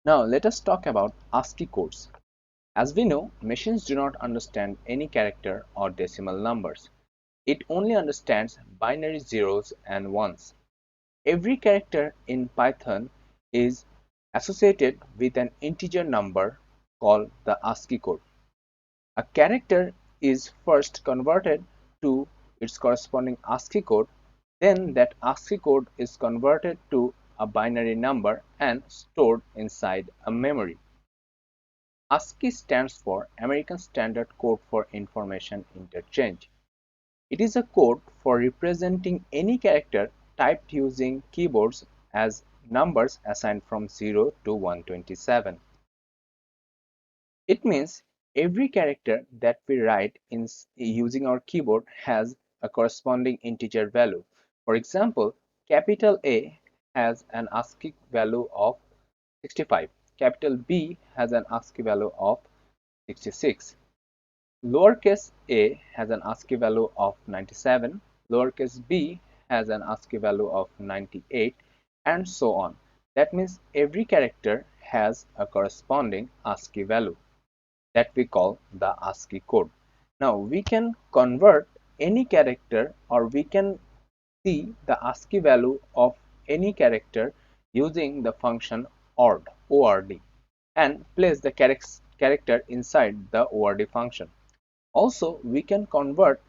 Now let us talk about ASCII codes. As we know, machines do not understand any character or decimal numbers. It only understands binary zeros and ones. Every character in Python is associated with an integer number called the ASCII code. A character is first converted to its corresponding ASCII code, then that ASCII code is converted to a binary number and stored inside a memory. ASCII stands for American Standard Code for Information Interchange. It is a code for representing any character typed using keyboards as numbers assigned from 0 to 127. It means every character that we write using our keyboard has a corresponding integer value. For example, capital A has an ASCII value of 65. Capital B has an ASCII value of 66. Lowercase a has an ASCII value of 97. Lowercase b has an ASCII value of 98, and so on. That means every character has a corresponding ASCII value that we call the ASCII code. Now we can convert any character, or we can see the ASCII value of any character using the function ORD, and place the character inside the ORD function. Also, we can convert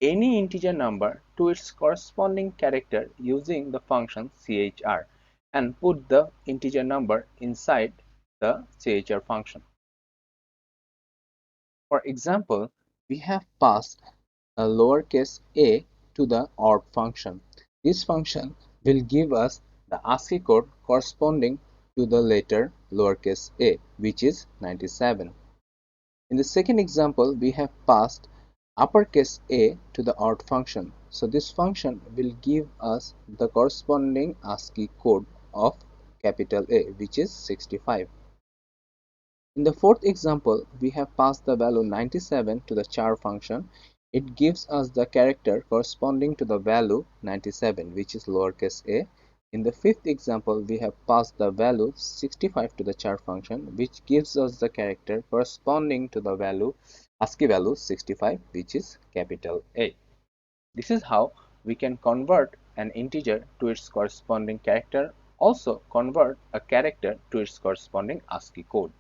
any integer number to its corresponding character using the function chr and put the integer number inside the chr function. For example, we have passed a lowercase a to the ORD function. This function will give us the ASCII code corresponding to the letter lowercase a, which is 97. In the second example, we have passed uppercase a to the ORD function. So this function will give us the corresponding ASCII code of capital A, which is 65. In the fourth example, we have passed the value 97 to the char function. It gives us the character corresponding to the value 97, which is lowercase a. In the fifth example, we have passed the value 65 to the char function, which gives us the character corresponding to the value ASCII value 65, which is capital A. This is how we can convert an integer to its corresponding character, also convert a character to its corresponding ASCII code.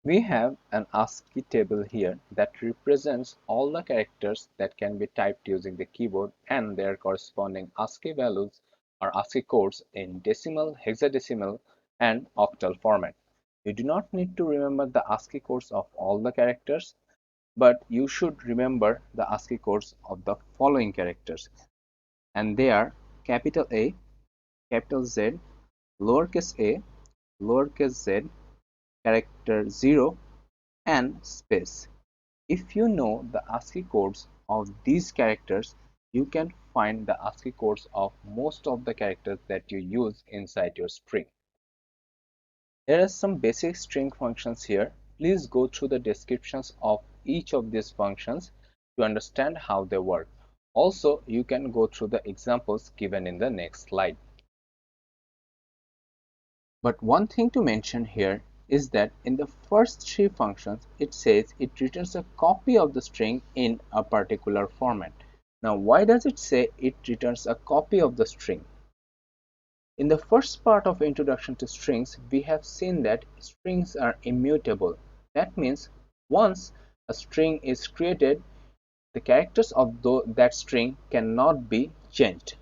We have an ASCII table here that represents all the characters that can be typed using the keyboard and their corresponding ASCII values or ASCII codes in decimal, hexadecimal, and octal format. You do not need to remember the ASCII codes of all the characters, but you should remember the ASCII codes of the following characters, and they are capital A, capital Z, lowercase a, lowercase z, character 0, and space. If you know the ASCII codes of these characters, you can find the ASCII codes of most of the characters that you use inside your string. There are some basic string functions here. Please go through the descriptions of each of these functions to understand how they work. Also, you can go through the examples given in the next slide. But one thing to mention here is that in the first three functions, it says it returns a copy of the string in a particular format. Now, why does it say it returns a copy of the string? In the first part of Introduction to Strings, we have seen that strings are immutable. That means once a string is created, the characters of that string cannot be changed.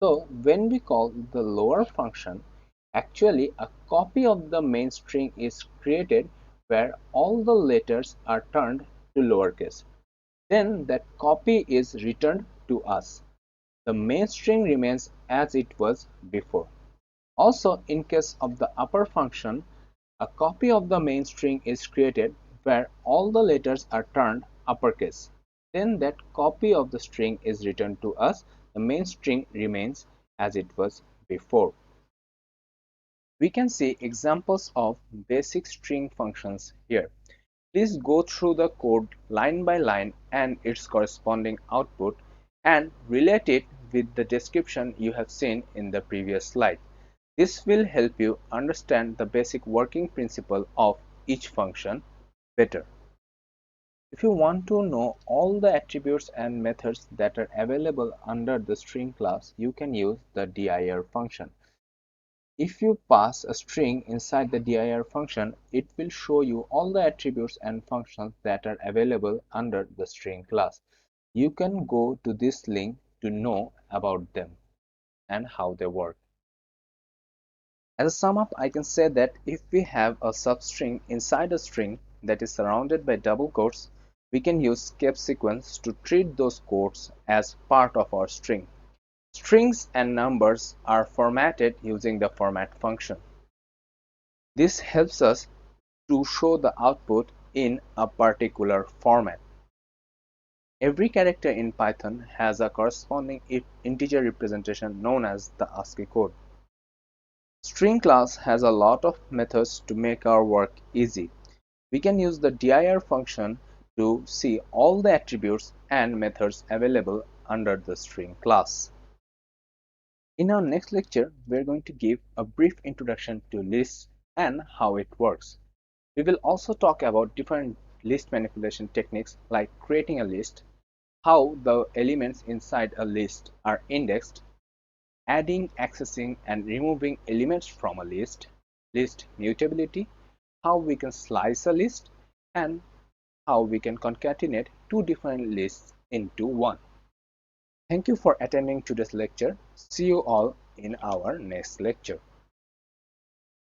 So when we call the lower function, actually a copy of the main string is created where all the letters are turned to lowercase. Then that copy is returned to us. The main string remains as it was before. Also, in case of the upper function, a copy of the main string is created where all the letters are turned uppercase. Then that copy of the string is returned to us. The main string remains as it was before. We can see examples of basic string functions here. Please go through the code line by line and its corresponding output and relate it with the description you have seen in the previous slide. This will help you understand the basic working principle of each function better. If you want to know all the attributes and methods that are available under the string class, you can use the dir function. If you pass a string inside the dir function, it will show you all the attributes and functions that are available under the string class. You can go to this link to know about them and how they work. As a sum up, I can say that if we have a substring inside a string that is surrounded by double quotes, we can use skip sequence to treat those quotes as part of our string. Strings and numbers are formatted using the format function. This helps us to show the output in a particular format. Every character in Python has a corresponding integer representation known as the ASCII code. String class has a lot of methods to make our work easy. We can use the dir function to see all the attributes and methods available under the string class. In our next lecture, we are going to give a brief introduction to lists and how it works. We will also talk about different list manipulation techniques like creating a list, how the elements inside a list are indexed, adding, accessing, and removing elements from a list, list mutability, how we can slice a list, and how we can concatenate two different lists into one. Thank you for attending today's lecture. See you all in our next lecture.